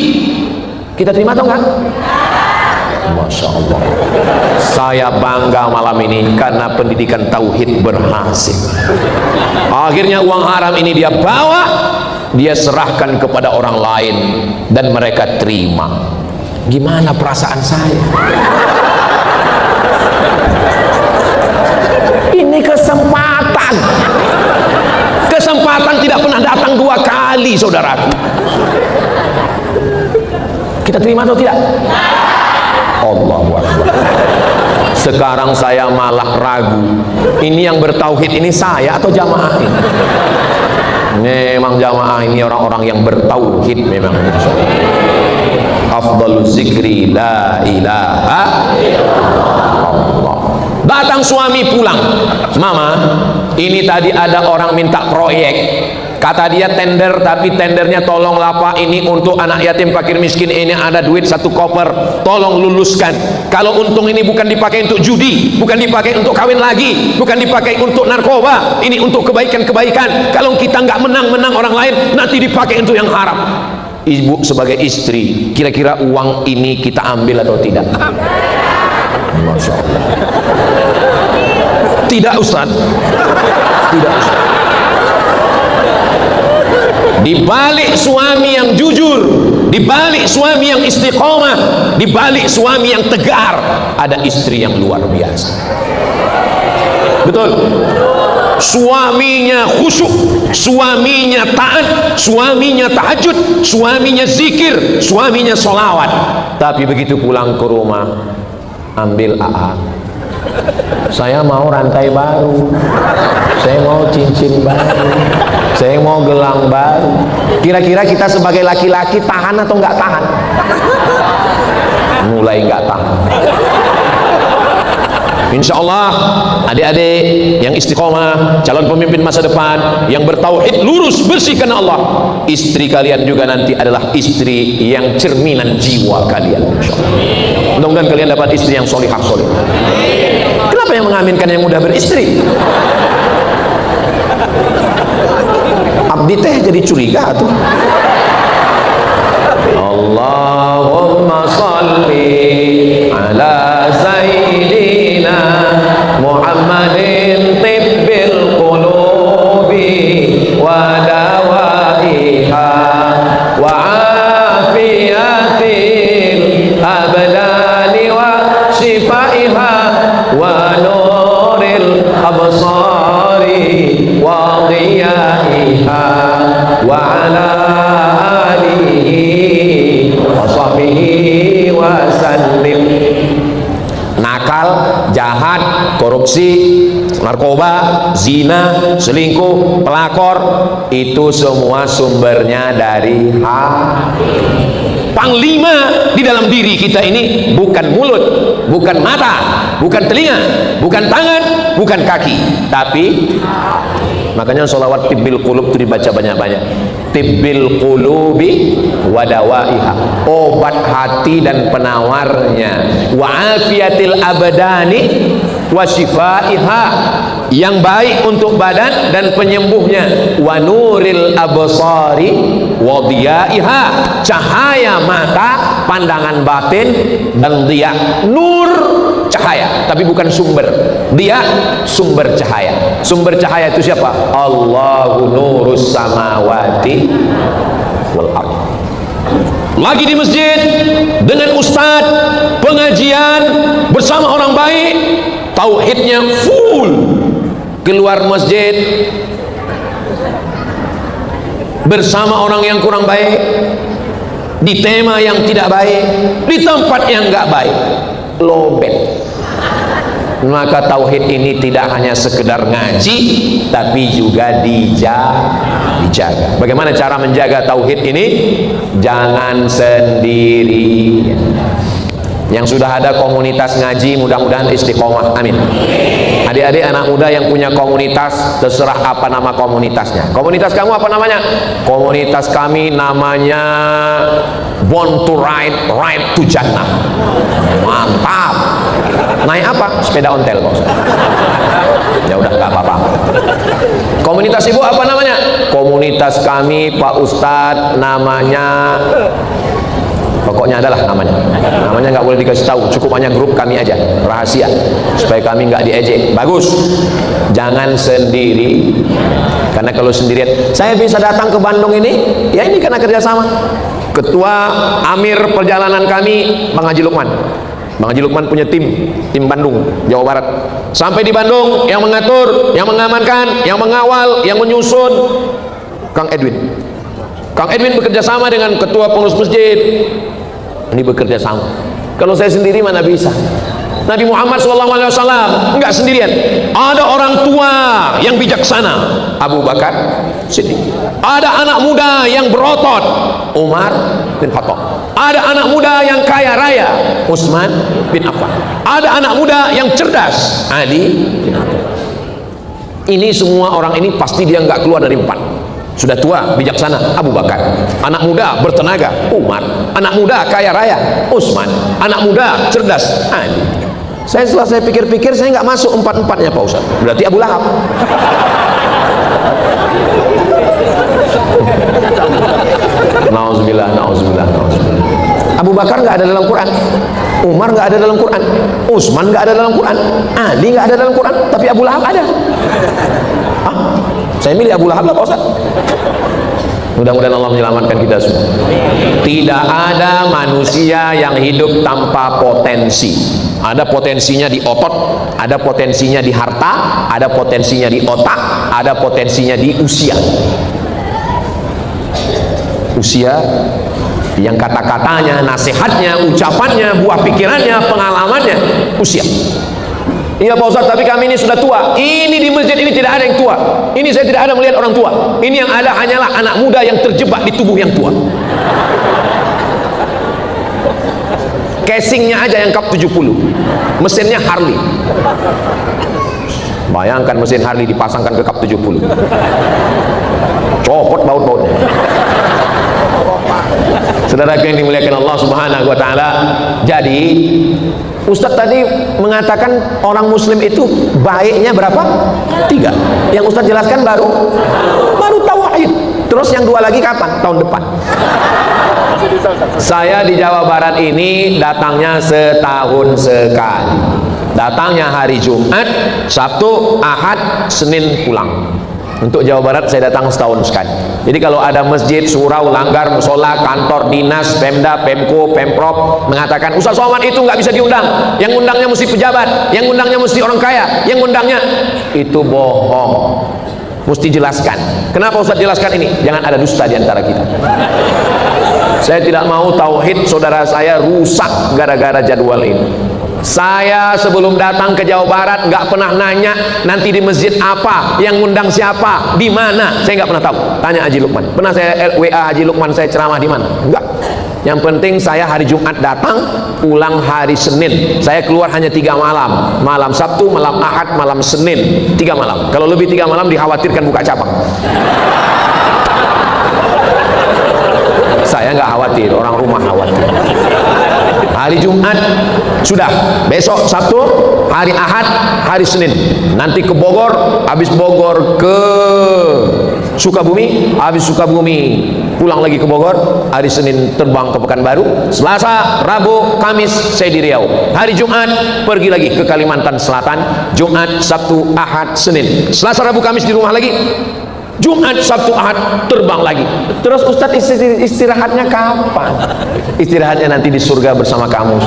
S1: Kita terima atau enggak? Masya Allah. Saya bangga malam ini karena pendidikan tauhid berhasil. Akhirnya uang haram ini dia bawa, dia serahkan kepada orang lain dan mereka terima. Gimana perasaan saya? Ini kesempatan. Kesempatan tidak pernah datang 2 kali, saudaraku. Kita terima atau tidak? Allahu Akbar. Sekarang saya malah ragu, ini yang bertauhid ini saya atau jamaah ini? Memang jamaah ini orang-orang yang bertauhid memang. Afdaluz zikri la ilaha illallah. Datang suami pulang, mama, ini tadi ada orang minta proyek. Kata dia tender, tapi tendernya tolonglah Pak, ini untuk anak yatim fakir miskin, ini ada duit 1 koper, tolong luluskan. Kalau untung ini bukan dipakai untuk judi, bukan dipakai untuk kawin lagi, bukan dipakai untuk narkoba, ini untuk kebaikan-kebaikan. Kalau kita nggak menang-menang orang lain, nanti dipakai untuk yang haram. Ibu sebagai istri, kira-kira uang ini kita ambil atau tidak? Masya Allah. Tidak Ustaz. Tidak Ustaz. Di balik suami yang jujur, di balik suami yang istiqomah, di balik suami yang tegar, ada istri yang luar biasa. Betul? Suaminya khusyuk, suaminya taat, suaminya tahajud, suaminya zikir, suaminya sholawat. Tapi begitu pulang ke rumah, ambil AA. Saya mau rantai baru, saya mau cincin baru, saya mau gelang baru. Kira-kira kita sebagai laki-laki tahan atau nggak tahan? Mulai nggak tahan. Insya Allah adik-adik yang istiqomah, calon pemimpin masa depan, yang bertauhid, lurus, bersih karena Allah, istri kalian juga nanti adalah istri yang cerminan jiwa kalian. Insya Allah. Mudah-mudahan kalian dapat istri yang solihah soleh. Kenapa yang mengaminkan yang mudah beristri? Abdi teh jadi curiga tuh. Allahumma salli ala Sayyidina Muhammadin tibbil qulubi wa dawaiha wa afiyatil abdani wa shifaiha wa nuril absari wa dhiyaiha wa ala alihi wa sahbihi wa sallim. Nakal, jahat, korupsi, narkoba, zina, selingkuh, pelakor, itu semua sumbernya dari hati. Panglima di dalam diri kita ini bukan mulut, bukan mata, bukan telinga, bukan tangan, bukan kaki, tapi makanya sholawat tibbil qulub itu dibaca banyak-banyak. Tibbil qulubi wadawaiha, obat hati dan penawarnya, wa afiyatil abdani wa shifaiha, yang baik untuk badan dan penyembuhnya, wa nuril absari wa dhiyaiha, cahaya mata, pandangan batin, dan dia nur, cahaya, tapi bukan sumber. Dia sumber cahaya. Sumber cahaya itu siapa? Allahu nurus samawati wal ardh. Lagi di masjid dengan ustaz, pengajian bersama orang baik, tauhidnya full. Keluar masjid bersama orang yang kurang baik, di tema yang tidak baik, di tempat yang enggak baik, lobet. Maka tauhid ini tidak hanya sekedar ngaji, tapi juga dijaga. Bagaimana cara menjaga tauhid ini? Jangan sendiri. Yang sudah ada komunitas ngaji, mudah-mudahan istiqomah, amin. Adik-adik anak muda yang punya komunitas, terserah apa nama komunitasnya. Komunitas kamu apa namanya? Komunitas kami namanya Born to Ride, Ride to Jannah. Mantap. Naik apa? Sepeda ontel, Pak Ustaz. Ya udah, nggak apa-apa. Komunitas ibu apa namanya? Komunitas kami Pak Ustadz namanya, pokoknya adalah namanya nggak boleh dikasih tahu, cukup hanya grup kami aja, rahasia, supaya kami nggak diejek. Bagus. Jangan sendiri, karena kalau sendirian, saya bisa datang ke Bandung ini, ya ini karena kerjasama. Ketua Amir perjalanan kami Bang Haji Lukman. Bang Haji Lukman punya tim Bandung, Jawa Barat. Sampai di Bandung, yang mengatur, yang mengamankan, yang mengawal, yang menyusun Kang Edwin. Kang Edwin bekerja sama dengan ketua pengurus masjid. Ini bekerja sama. Kalau saya sendiri mana bisa? Nabi Muhammad SAW enggak sendirian. Ada orang tua yang bijaksana, Abu Bakar Siddiq. Ada anak muda yang berotot, Umar bin Khattab. Ada anak muda yang kaya raya, Utsman bin Affan. Ada anak muda yang cerdas, Ali bin Abi Thalib. Ini semua orang ini pasti dia nggak keluar dari 4. Sudah tua, bijaksana, Abu Bakar. Anak muda, bertenaga, Umar. Anak muda, kaya raya, Utsman. Anak muda, cerdas, Ali. Setelah saya pikir-pikir, saya nggak masuk 4-4-nya Pak Ustaz. Berarti Abu Lahab. Nauzubillah, nauzubillah, nauzubillah. Abu Bakar nggak ada dalam Quran, Umar nggak ada dalam Quran, Utsman nggak ada dalam Quran, Ali nggak ada dalam Quran, tapi Abu Lahab ada. Saya milih Abu Lahab lah Pak Ustaz. Mudah-mudahan Allah menyelamatkan kita semua. Tidak ada manusia yang hidup tanpa potensi. Ada potensinya di otot, ada potensinya di harta, ada potensinya di otak, ada potensinya di usia. Usia yang kata-katanya, nasihatnya, ucapannya, buah pikirannya, pengalamannya, usia. Iya Pak Ustaz, tapi kami ini sudah tua. Ini di masjid ini tidak ada yang tua. Ini saya tidak ada melihat orang tua. Ini yang ada hanyalah anak muda yang terjebak di tubuh yang tua. casingnya aja yang kap 70, mesinnya Harley. Bayangkan mesin Harley dipasangkan ke kap 70, copot baut-bautnya. Saudara yang dimuliakan Allah Subhanahu wa taala, jadi Ustadz tadi mengatakan orang muslim itu baiknya berapa? 3. Yang Ustadz jelaskan baru tauhid. Terus yang 2 lagi kapan? Tahun depan. Saya di Jawa Barat ini datangnya setahun sekali. Datangnya hari Jumat, Sabtu, Ahad, Senin pulang. Untuk Jawa Barat saya datang setahun sekali. Jadi kalau ada masjid, surau, langgar, musola, kantor, dinas, Pemda, Pemko, Pemprov mengatakan Ustaz Somad itu nggak bisa diundang, yang undangnya mesti pejabat, yang undangnya mesti orang kaya, yang undangnya, itu bohong. Mesti jelaskan. Kenapa Ustaz jelaskan ini? Jangan ada dusta di antara kita. Saya tidak mau tauhid saudara saya rusak gara-gara jadwal ini. Saya sebelum datang ke Jawa Barat nggak pernah nanya nanti di masjid apa, yang ngundang siapa, di mana, saya nggak pernah tahu. Tanya Haji Lukman. Pernah saya WA Haji Lukman saya ceramah di mana? Enggak. Yang penting saya hari Jumat datang, pulang hari Senin. Saya keluar hanya 3 malam, malam Sabtu, malam Ahad, malam Senin, 3 malam. Kalau lebih 3 malam dikhawatirkan buka cabang. Saya nggak khawatir, orang rumah khawatir. Hari Jumat sudah, besok Sabtu, hari Ahad, hari Senin. Nanti ke Bogor, habis Bogor ke Sukabumi, habis Sukabumi pulang lagi ke Bogor, hari Senin terbang ke Pekanbaru, Selasa, Rabu, Kamis saya di Riau. Hari Jumat pergi lagi ke Kalimantan Selatan, Jumat, Sabtu, Ahad, Senin. Selasa, Rabu, Kamis di rumah lagi. Jumat, Sabtu, Ahad terbang lagi. Terus Ustadz istirahatnya kapan? Istirahatnya nanti di surga bersama kamu.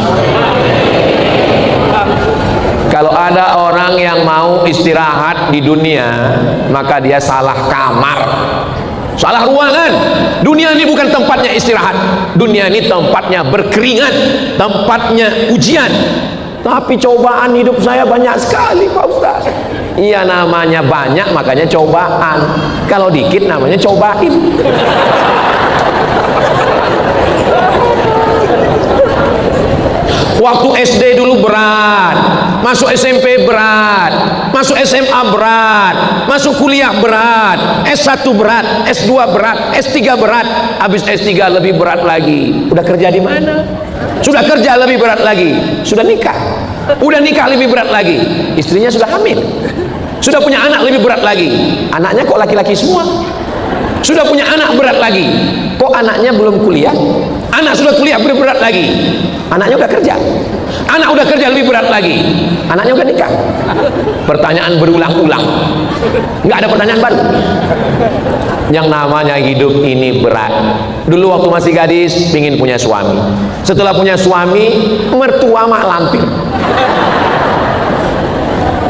S1: Kalau ada orang yang mau istirahat di dunia, maka dia salah kamar, salah ruangan. Dunia ini bukan tempatnya istirahat. Dunia ini tempatnya berkeringat, tempatnya ujian. Tapi cobaan hidup saya banyak sekali Pak Ustaz. Iya, namanya banyak makanya cobaan. Kalau dikit namanya cobain. Waktu SD dulu berat, masuk SMP berat, masuk SMA berat, masuk kuliah berat, S1 berat, S2 berat, S3 berat, habis S3 lebih berat lagi. Udah kerja di mana? Sudah kerja lebih berat lagi. Sudah nikah, udah nikah lebih berat lagi. Istrinya sudah hamil, sudah punya anak lebih berat lagi. Anaknya kok laki-laki semua. Sudah punya anak berat lagi. Kok anaknya belum kuliah? Anak sudah kuliah berat lagi. Anaknya udah kerja. Anak udah kerja lebih berat lagi. Anaknya udah nikah. Pertanyaan berulang-ulang. Nggak ada pertanyaan baru. Yang namanya hidup ini berat. Dulu waktu masih gadis pingin punya suami. Setelah punya suami, mertua mak lampir.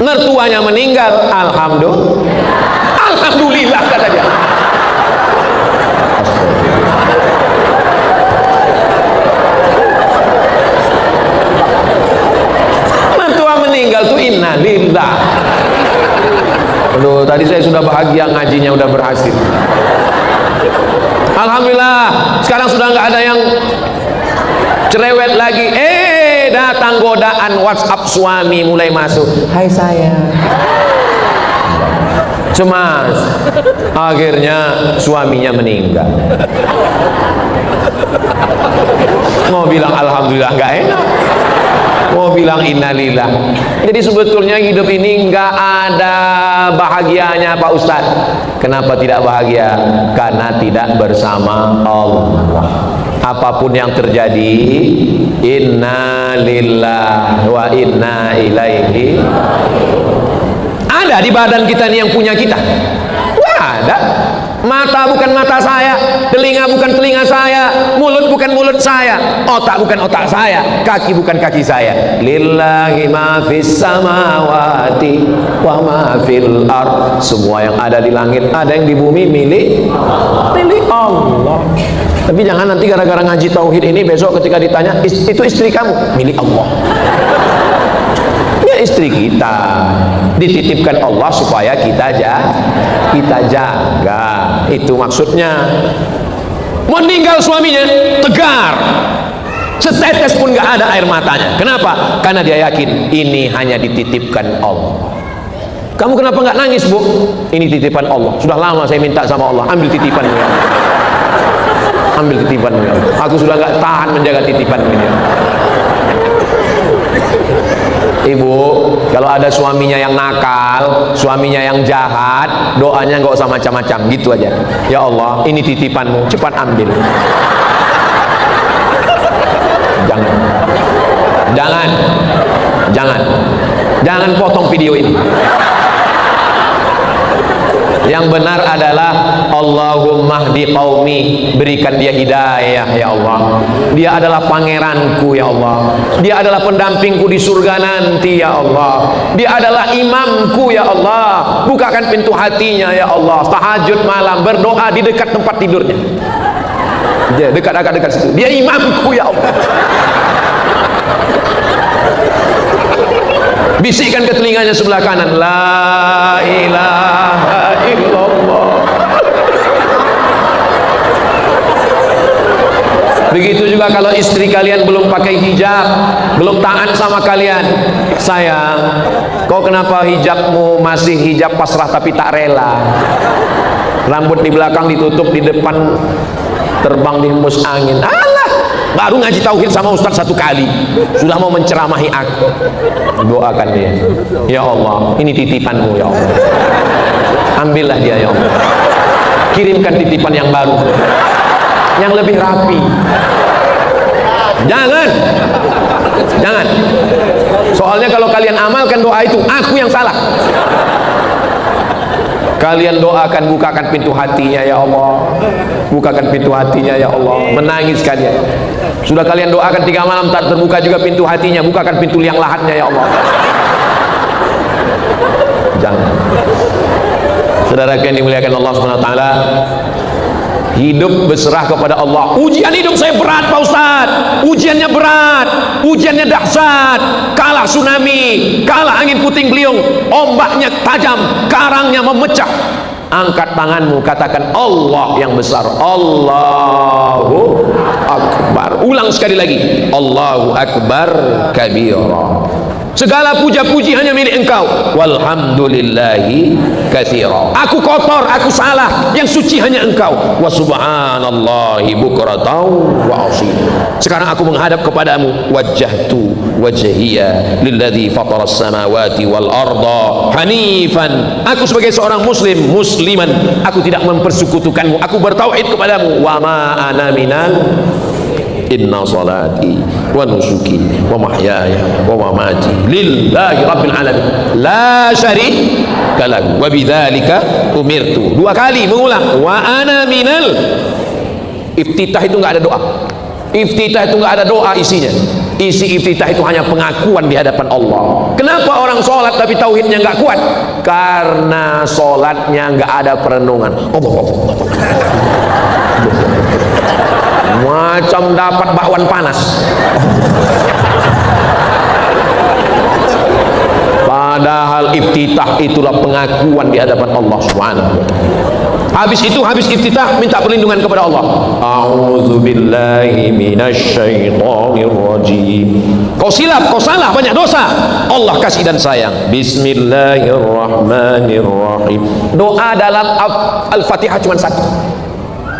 S1: Mertuanya meninggal, alhamdulillah kata dia. Mertua meninggal tuh innalillah. Aduh, tadi saya sudah bahagia ngajinya udah berhasil. Alhamdulillah, sekarang sudah nggak ada yang cerewet lagi. Datang godaan WhatsApp suami mulai masuk. Hai sayang. Cemas. Akhirnya suaminya meninggal. Mau bilang alhamdulillah nggak enak. Mau bilang innalillah. Jadi sebetulnya hidup ini nggak ada bahagianya Pak Ustadz. Kenapa tidak bahagia? Karena tidak bersama Allah. Apapun yang terjadi, inna lillahi wa inna ilaihi. Ada di badan kita nih yang punya kita. Wah, ada. Mata bukan mata saya, telinga bukan telinga saya, mulut bukan mulut saya, otak bukan otak saya, kaki bukan kaki saya. Lillahi ma fis samawati wa ma fil ard. Semua yang ada di langit, ada yang di bumi milik Allah. Tapi jangan nanti gara-gara ngaji tauhid ini besok ketika ditanya, itu istri kamu, milik Allah. Ya istri kita dititipkan Allah supaya kita jaga. Itu maksudnya. Meninggal suaminya tegar, Setetes pun nggak ada air matanya. Kenapa? Karena dia yakin ini hanya dititipkan Allah. Kamu kenapa nggak nangis, Bu? Ini titipan Allah. Sudah lama saya minta sama Allah, ambil titipan ya. Ambil titipan ya. Aku sudah nggak tahan menjaga titipan ini. Ibu, kalau ada suaminya yang nakal, suaminya yang jahat, doanya nggak usah macam-macam, gitu aja. Ya Allah, ini titipanmu, cepat ambil. Jangan potong video ini. Yang benar adalah Allahumma hdi qaumi, berikan dia hidayah ya Allah. Dia adalah pangeranku ya Allah. Dia adalah pendampingku di surga nanti ya Allah. Dia adalah imamku ya Allah. Bukakan pintu hatinya ya Allah. Tahajud malam berdoa di dekat tempat tidurnya. Dia dekat situ. Dia imamku ya Allah. Bisikkan ke telinganya sebelah kanan, la ilaha illallah. Begitu juga kalau istri kalian belum pakai hijab, belum taat sama kalian. Sayang, kau kenapa hijabmu masih hijab pasrah tapi tak rela? Rambut di belakang ditutup, di depan terbang di hembus angin. Alah, baru ngaji tauhid sama ustaz satu kali sudah mau menceramahi aku. Doakan dia, ya Allah, ini titipanmu ya Allah, ambillah dia ya Allah, kirimkan titipan yang baru, yang lebih rapi. Jangan soalnya kalau kalian amalkan doa itu, aku yang salah. Kalian doakan, bukakan pintu hatinya ya Allah, bukakan pintu hatinya ya Allah. Menangis kalian, sudah kalian doakan 3 malam tak terbuka juga pintu hatinya, bukakan pintu liang lahatnya ya Allah. Jangan. Saudara yang dimuliakan Allah SWT, hidup berserah kepada Allah. Ujian hidup saya berat Pak Ustaz, ujiannya berat, ujiannya dahsyat. Kalah tsunami, kalah angin puting beliung, ombaknya tajam, karangnya memecah. Angkat tanganmu, katakan Allah yang besar. Allahu Akbar. Ulang sekali lagi, Allahu Akbar kabira. Segala puja-puji hanya milik Engkau. Walhamdulillahi katsira. Aku kotor, aku salah, yang suci hanya Engkau. Wa subhanallahi bukratan wa asila. Sekarang aku menghadap kepadamu. Wajjahtu wajhiya lilladzi fataras samawati wal arda hanifan. Aku sebagai seorang muslim, musliman, aku tidak mempersekutukanmu. Aku bertauhid kepadamu. Wa ma ana minal inna salati wa nusuki wa mahyaya wa mamati lillahi rabbil alamin la syarika lahu wa bidzalika umirtu. 2 kali mengulang wa ana minal. Iftitah itu enggak ada doa. Iftitah itu enggak ada doa isinya. Isi iftitah itu hanya pengakuan di hadapan Allah. Kenapa orang sholat tapi tauhidnya enggak kuat? Karena sholatnya enggak ada perenungan. Macam dapat bakwan panas. Padahal iftitah itulah pengakuan di hadapan Allah Subhanahu. Habis itu, habis iftitah, minta perlindungan kepada Allah. A'udzubillahi minasyaitonir rajim. Kau silap, kau salah, banyak dosa. Allah kasih dan sayang. Bismillahirrahmanirrahim. Doa dalam Al-Fatihah cuma 1.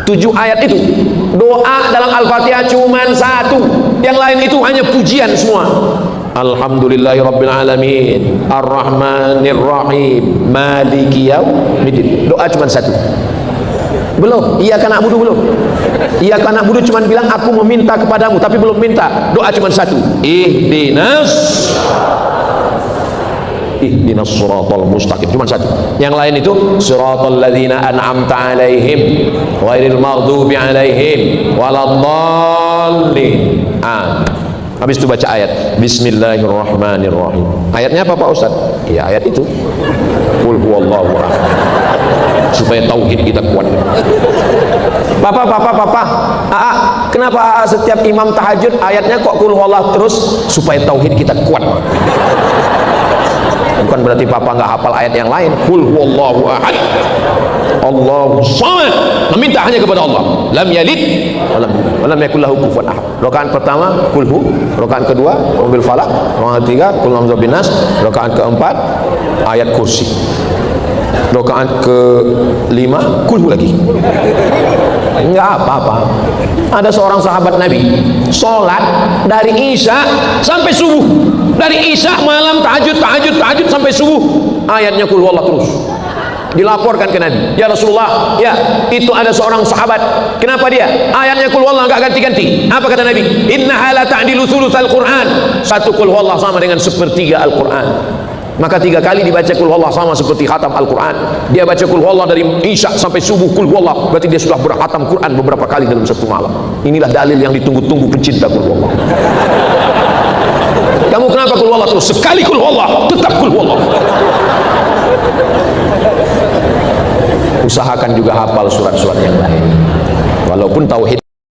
S1: 7 ayat itu. Doa dalam Al-Fatihah cuma 1. Yang lain itu hanya pujian semua. Alhamdulillahi rabbil alamin, Ar-Rahmanir Rahim, Maliki yaumiddin. Doa cuma 1. Belum, iyyaka na'budu belum. Iyyaka na'budu cuma bilang aku meminta kepadamu, tapi belum minta. Doa cuma 1. Ihdinas shiratal mustaqim, cuma 1. Yang lain itu shiratal ladzina an'amta alaihim ghairil maghdubi alaihim waladdallin. Habis itu baca ayat Bismillahirrahmanirrahim. Ayatnya apa Pak Ustaz? Ya ayat itu, Qul huwallahu ahad, supaya tauhid kita kuat. Papa, kenapa setiap imam tahajud ayatnya kok Qul huwallahu terus? Supaya tauhid kita kuat. Bukan berarti papa nggak hafal ayat yang lain. Qul huwallahu ahad, Allahu samad, meminta hanya kepada Allah. Lam yalid wa lam yakul lahu kufuwan ahad. Rakaat pertama kulhu, rakaat kedua qul falaq, rakaat ketiga qul a'udzu binnas, rakaat keempat ayat kursi, rakaat kelima kulhu lagi. Enggak apa-apa. Ada seorang sahabat Nabi sholat dari Isya sampai subuh, dari Isya malam tahajud sampai subuh, ayatnya kul huwallah terus. Dilaporkan ke Nabi, ya Rasulullah, ya itu ada seorang sahabat, kenapa dia ayatnya kul huwallah enggak ganti-ganti? Apa kata Nabi? Innaha la ta'dilu thulutsal Qur'an. Satu kul huwallah sama dengan sepertiga Al-Qur'an. Maka 3 kali dibaca kul huwallah sama seperti khatam Al-Quran. Dia baca kul huwallah dari Isya sampai subuh kul huwallah, berarti dia sudah berkhatam Quran beberapa kali dalam satu malam. Inilah dalil yang ditunggu-tunggu pencinta kul huwallah. Kamu kenapa kul huwallah terus? Sekali kul huwallah tetap kul huwallah. Usahakan juga hafal surat-surat yang lain, walaupun tauhid